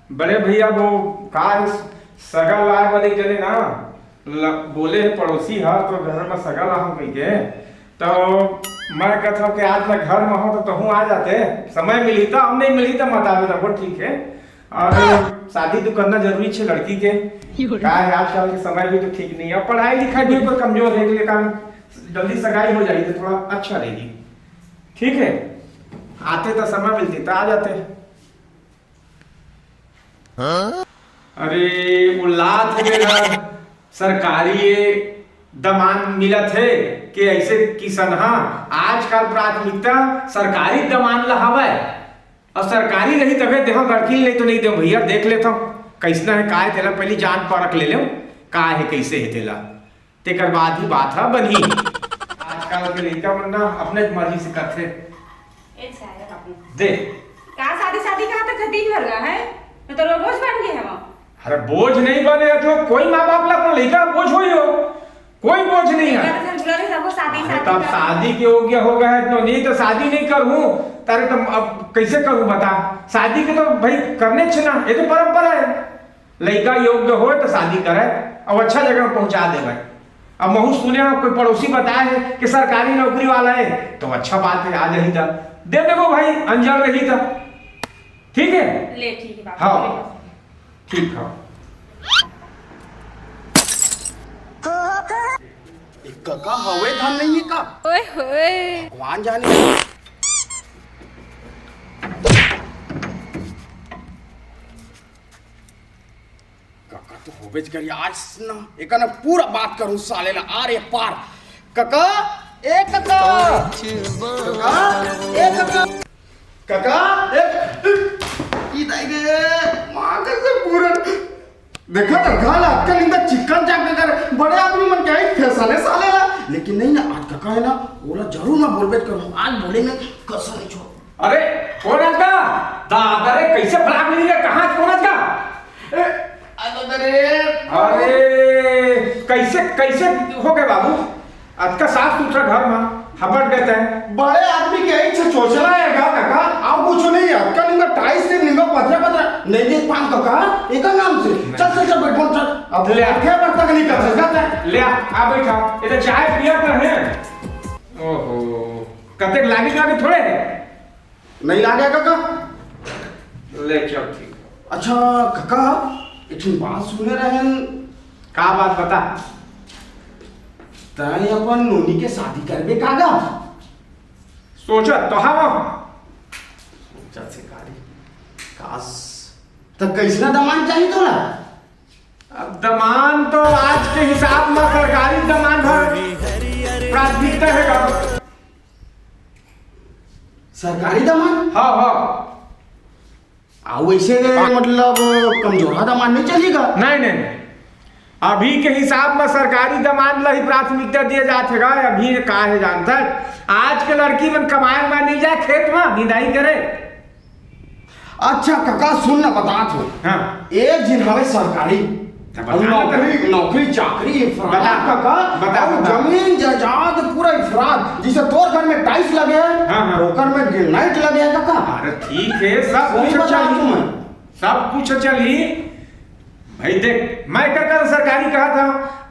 बड़े भैया वो का सगा लाए वाले जने ना बोले है पड़ोसी है तो घर में सगा ला हूँ कही के तो मैं कहता हूँ कि आज मैं घर में हूँ तो हूँ आ जाते समय मिली तो हम नहीं मिली तो मत आवे तो ठीक है। और शादी तो करना जरूरी है लड़की के का है आजकल के समय भी तो ठीक नहीं है, पढ़ाई लिखाई भी ऊपर कमजोर है इसलिए कारण जल्दी सगाई हो जाएगी तो थोड़ा अच्छा रहेगी। ठीक है आते तो समय मिलती तो आ जाते। हाँ? अरे उल्लाद सरकारी दमान मिला थे कि ऐसे किसान आजकल प्राथमिकता सरकारी दमान लहावा और सरकारी रही तबे दे लड़की नहीं तो नहीं दे भैया देख लेता हूँ कैसना है का है तेला पहले जान परख ले लो का है कैसे है तेला तेकर बाद ही बात है बनी। आजकल के लड़का बनना अपने मर्जी से करते दे का शादी शादी का तो खतीन भर रहा है तो बोझ बन गए हम। अरे बोझ नहीं बने जो कोई माँ बाप ला लड़का बोझ हुई हो कोई बोझ नहीं है। तब शादी के हो गया तो नहीं तो शादी नहीं करूं तारे तो अब कैसे करूं बता। शादी के तो भाई करने ना ये तो परंपरा है लड़का योग्य हो तो शादी करे और अच्छा जगह पहुंचा दे भाई। अब महू सुने कोई पड़ोसी बताया है कि सरकारी नौकरी वाला है तो अच्छा बात है आ जाही था दे देखो भाई अंजल रही था ठीक है ले ठीक है हाँ ठीक है। का हवे धान नहीं है का ओए होए भगवान जाने काका तो होवे करी आज ना एक ना पूरा बात करूं साले ला आ रे पार काका ए काका काका ए काका काका ई दाई रे मां कैसे पूरा देखा तो गाल अक्कल इंदा चिकन जाग कर बड़े आदमी मन क्या है फैसले साले ला लेकिन नहीं ना आज काका है ना बोला जरूर ना बोलबेट करूं आज बोले में कसम नहीं छोड़। अरे कौन है का दादा रे कैसे फलाक मिली है कहां कौन है का अरे कैसे कैसे हो गए बाबू आज का साफ सुथरा घर में हबट गए थे बड़े आदमी के इच्छा चोचला है काका आओ कुछ नहीं है का निंगा टाइस से निंगा पत्थर पत्थर नहीं देख पान काका एक नाम से चल चल चल बैठो चल अब ले आके बरता नहीं कर सकता ले आ बैठा ये तो चाय पिया कर है ओहो कते लागी ना थोड़े नहीं लागे काका ले चल ठीक। अच्छा काका एक बात सुने रहन का बात बता तय अपन नोनी के शादी करबे कागा सोचा तो हाँ सोचा से कारी काश तो कैसना दमान चाहिए तोला अब दमान तो आज के हिसाब में सरकारी दमान भर प्राथमिकता है का सरकारी दमान हाँ हाँ आ वैसे मतलब कमजोरा दमान नहीं चलेगा नहीं नहीं अभी के हिसाब में सरकारी दमान ला ही प्राथमिकता दिया जाते है अभी का है जानता है आज के लड़की मन कमाए में नहीं जाए खेत में निदाई करे। अच्छा काका सुन ना बता तू हाँ एक दिन हवे सरकारी नौकरी नौकरी चाकरी बता काका बता जमीन जायदाद पूरा इफराद जिसे तोर घर में टाइल्स लगे हैं हाँ। ओकर में ग्रेनाइट लगे हैं काका अरे ठीक है सब कुछ चली सब कुछ चली भाई देख मैं क्या सरकारी कहा था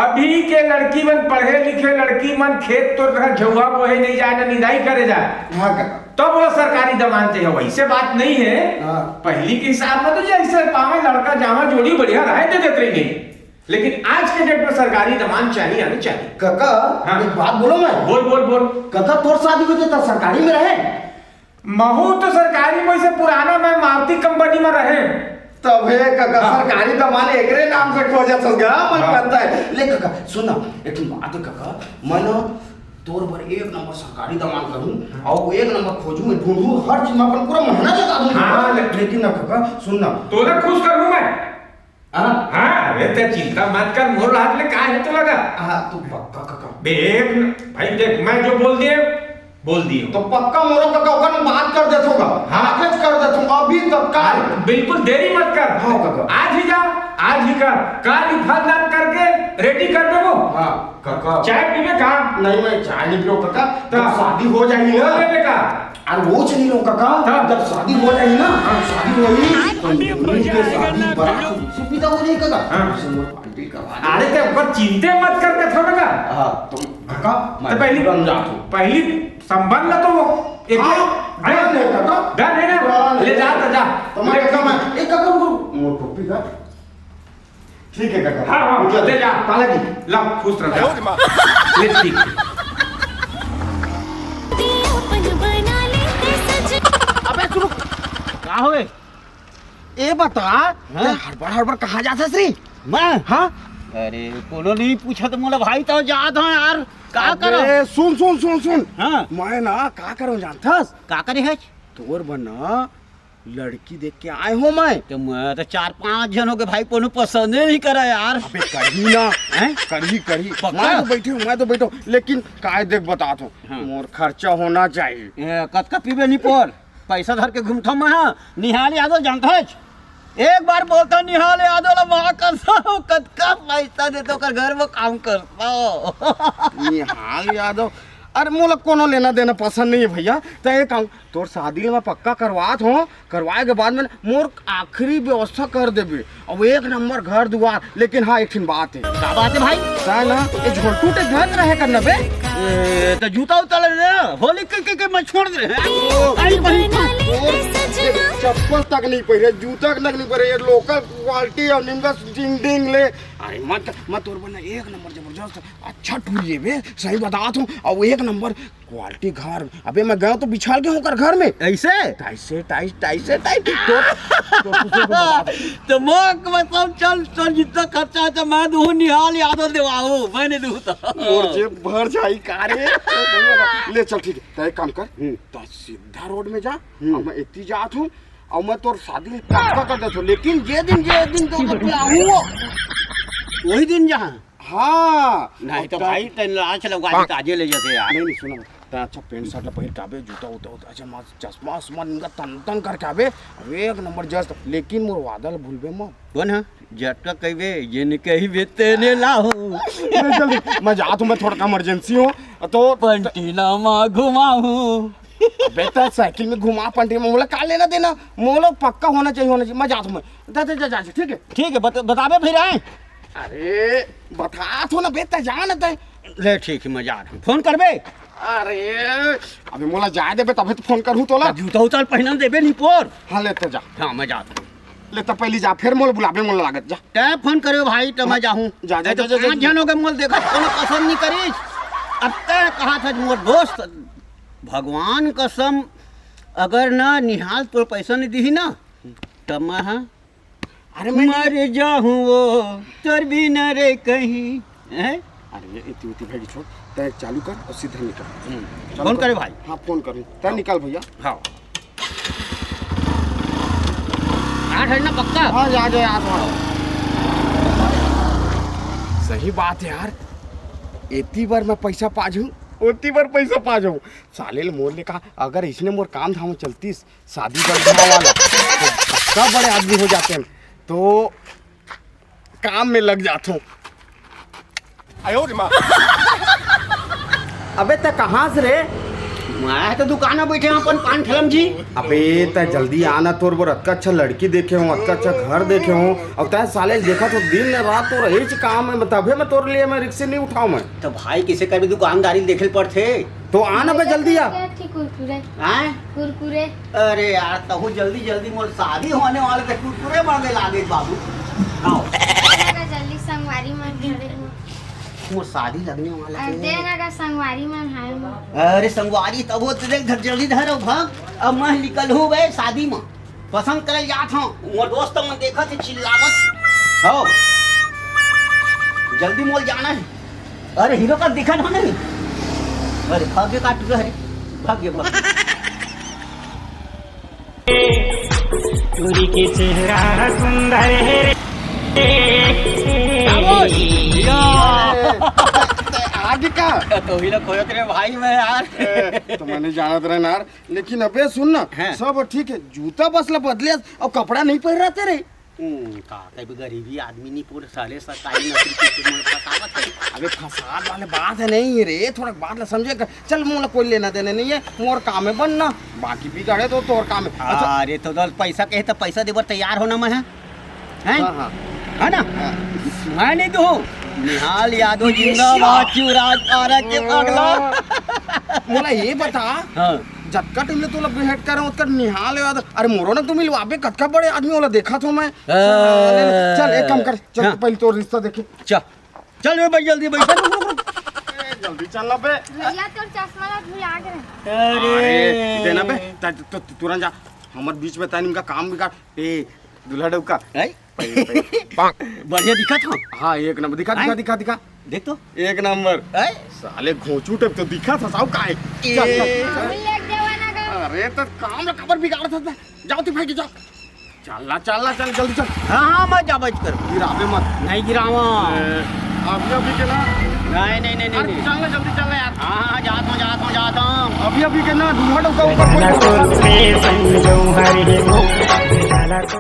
अभी के लड़की मन पढ़े लिखे लड़की मन खेत तो झुआ बोहे नहीं जाए ना निदाई करे जाए हाँ काका तो बोला सरकारी दमान चाहिए वैसे बात नहीं है हाँ। पहली के हिसाब में तो जैसे पावे लड़का जामा जोड़ी बढ़िया रहे दे देते नहीं लेकिन आज के डेट में सरकारी दमान चाहिए आनी चाहिए। काका हाँ। एक बात बोलो मैं बोल बोल बोल काका तोर शादी होते तो सरकारी में रहे महू तो सरकारी में से पुराना मैं मारुति कंपनी में रहे तब है काका हाँ। सरकारी दमान एकरे नाम से खोजत होगा मन हाँ। पता है ले काका सुन ना एक बात है काका मैं ना तोर पर एक नंबर सरकारी दमान करूं और एक नंबर खोजूं मैं ढूंढूं हर चीज में अपन पूरा मेहनत लगा दूं हाँ, लेकिन ना काका सुन ना तो ना खुश करूं मैं हां हाँ अरे ते चिंता मत कर मोर हाथ में का है तो लगा हां तू पक्का काका देख भाई देख मैं जो बोल दिए तो पक्का मोरो काका ओकर में बात कर देत होगा हाँ। आज कर देत हूं अभी तत्काल बिल्कुल देरी मत कर हाँ काका आज ही जा आज ही कर काल फलदान करके रेडी कर देबो हां काका चाय पीवे का नहीं मैं चाय नहीं पियो काका तो शादी हो जाएगी ना पीवे का अरे वो चली लो काका, हाँ। जब शादी हो जाएगी ना, शादी होगी तो मेरी के शादी बारात से सीधा हो जाएगी काका। हाँ। उसे मोर पार्टी करवा दे। अरे तो पर चिंते मत करके थोड़ा का हाँ तो काका तो मैं पहली रमजान हूँ। पहली संबंध तो वो एक हाँ, डन है काका। डन है ना, डन ले है। जा तो जा तो मैं काका मैं एक काका वो मोर टोपी का ठीक है काका। हाँ हाँ ले जा काला की ला खुश रह जा ले ठीक है। अबे सुनो का होए ए बता हड़बड़ हड़बड़ कहाँ जाता श्री? मैं हाँ अरे कोनो नहीं पूछा तो मोला भाई तो याद है यार का करो अबे सुन सुन सुन सुन हाँ मैं ना का करूं जानथस? का करे है तोर बना लड़की देख के आए हो मैं। तो मैं तो 4-5 जनों के भाई कोनो पसंद नहीं करा यार अबे करी ना हैं करी करी पक्का? मैं तो बैठे हूँ लेकिन काय देख बता तो हाँ। मोर खर्चा होना चाहिए। कतका पीबे नहीं पोर पैसा धर के घूमता मैं हाँ निहाल यादव जानता है एक बार बोलता निहाल यादव ला वहाँ करता हूँ कतका पैसा देता कर घर में काम करता हूँ निहाल यादव अरे मोला कोनो लेना देना पसंद नहीं है भैया। तो एक काम तोर शादी में पक्का करवात हो, करवाए के बाद में मोर आखिरी व्यवस्था कर देबे अब एक नंबर घर दुआर। लेकिन हाँ एक ठिन बात है। का बात है भाई क्या ना ये झोलटू टे घर रहे करना बे। तो जूता उतार ले होली के मैं छोड़ दे आई भाई चप्पल तक नहीं पहरे, जूता तक नहीं पहरे, ये लोकल क्वालिटी और निम्बस डिंग डिंग ले। अरे मत तोर बना एक नंबर जबरदस्त अच्छा टूरिए बे सही बतात हूँ। और एक नंबर क्वालिटी घर। अबे मैं गया तो बिछाल के होकर घर में ऐसे टाइसे टाइट तो मोक मतलब चल चल जितना खर्चा है तो मैं दूँ निहाल यादव देवाओ मैंने दूँ तो और जे भर जाई कारे ले चल ठीक है। तो एक काम कर तो सीधा रोड में जा और मैं इतनी जात हूँ और मैं तोर शादी पक्का कर देता हूँ। लेकिन जे दिन तो बुलाऊंगा वही दिन जहाँ हाँ नहीं तो भाई तेन आज लगवा काजे ले जाते यार नहीं सुनो तो अच्छा पेंट शर्ट पहिर के आबे जूता उता अच्छा मस्त चश्मा उस्मा इनका तन करके आबे अब एक नंबर जस्ट। लेकिन मोर वादल भूलबे मत कौन है झटका कहबे ये नहीं कही बेते लाओ जल्दी मैं जात हूँ। मैं थोड़ा इमरजेंसी हूँ तो पंटीना माँ घुमाऊं बेटा साइकिल में घुमा पंटी में मोला का लेना देना मोला पक्का होना चाहिए मैं जाता हूँ। मैं जा ठीक है बताबे फिर आए अरे बता तो ना बेटा जा ना तय ले ठीक है मैं जा रहा हूँ फोन करबे अरे अभी मोला जाए देबे तभी तो फोन करूँ तोला। जूता उतार पहना देबे नहीं पोर हाँ लेते जा हाँ मैं जाता हूँ ले तो पहली जा फिर मोल बुलाबे मोला लागत जा तै फोन करे भाई तो मैं जाऊँ जा तो 5 जनों के मोल देखा कोनो पसंद नहीं करीस अब तय कहा था मोर दोस्त भगवान कसम अगर ना निहाल तो पैसा नहीं दी ना तब मैं हाँ अरे मैं मर जाऊँ वो तोर भी न रे कहीं हैं अरे ये इतनी भेजी छोड़ तय चालू कर और सीधे निकल फोन करे भाई हाँ फोन करूँ तय निकल भैया। हाँ 8 है ना पक्का हाँ जा यार सही बात है यार। इतनी बार मैं पैसा पा जाऊँ उतनी बार पैसा पा जाऊँ। साले मोर ने कहा अगर इसने मोर काम धाम चलती शादी कर वाला तो सब बड़े आदमी हो जाते हैं तो काम में लग जाता हूँ। अबे तक कहाँ से रे? मैं तो दुकान में बैठे अपन पान ठेलम जी अबे तय जल्दी आना तोर बोर अतका अच्छा लड़की देखे हूँ अतका अच्छा घर देखे हूँ अब तय साले देखा तो दिन रात तो रही काम है तभी मैं तोर लिए मैं रिक्शे नहीं उठाऊँ मैं तो भाई किसे कर भी दुकानदारी देखे पड़ते तो आना बे जल्दी आ। कुरकुरे हैं कुरकुरे अरे यार तहु जल्दी मोर शादी होने वाले थे कुरकुरे मांगे लागे बाबू आओ जल्दी संगवारी मन घरे हो मोर शादी लगने वाला है देना का संगवारी मन हाय हो अरे संगवारी तब वो तेरे घर जल्दी धरो भाग अब मैं निकल हूँ बे शादी में पसंद करे जात हूँ मोर दोस्त मन देखा थे चिल्लावत हो जल्दी मोल जाना है। अरे हीरो का दिखा ना नहीं अरे भाग्य काट रहे भाग्य चोरी के चेहरा सुंदर है आगे का तो हीरो खोया करे भाई मैं यार तो मैंने जाना था यार। लेकिन अबे सुन ना हाँ। सब ठीक है जूता बसला बदले और कपड़ा नहीं पहन रहा तेरे का कभी गरीबी आदमी नहीं पूरे साले सरकारी नौकरी के मन पतावत है अबे फसाद वाले बात है नहीं रे, थोड़ा बात ला समझे कर। चल मोला कोई लेना देना नहीं है, मोर काम है बनना, बाकी बिगाड़े तो तोर काम है। अच्छा अरे तो दल पैसा कहे तो पैसा देवर तैयार होना मैं है हाँ हाँ है ना? मैं नहीं दूँ। निहाल यादव जिंदाबाद, शिवराज पारक के पगला। मोला ये बता हाँ जतका टीम ने तोला भेंट कर उसका निहाल यादव, अरे मोरो ने तुम मिलवाबे कतका बड़े आदमी वाला देखा तो मैं। चल एक काम कर, चल हाँ। पहले तो रिश्ता देखे। चल चल रे भाई जल्दी बैठ। जल्दी चलना बे। भैया तोर चश्मा ला भुला गए। अरे देना बे तो तुरंत जा, हमारे बीच में तानी का काम बिगाड़। ए दूल्हा डुबका बढ़िया दिखा था। हाँ एक नंबर, दिखा दिखा दिखा दिखा देख तो एक नंबर। साले घोंचू टाइप तो दिखा था साहब का है। चल चल चल। भूल ले देवाना का। अरे तो काम ना खबर बिगाड़ था। जाओ तू भाई के जाओ, चलना चलना चल जल्दी चल। हाँ हाँ मैं जा बच कर गिराबे मत। नहीं गिरावा। अभी अभी के ना, नहीं नहीं नहीं अरे नहीं। चलना जल्दी चलना यार। हाँ जाता हूँ। अभी अभी के ना दूल्हा डुबका ऊपर जाला कोई तो से संजो हरि हो जाला तो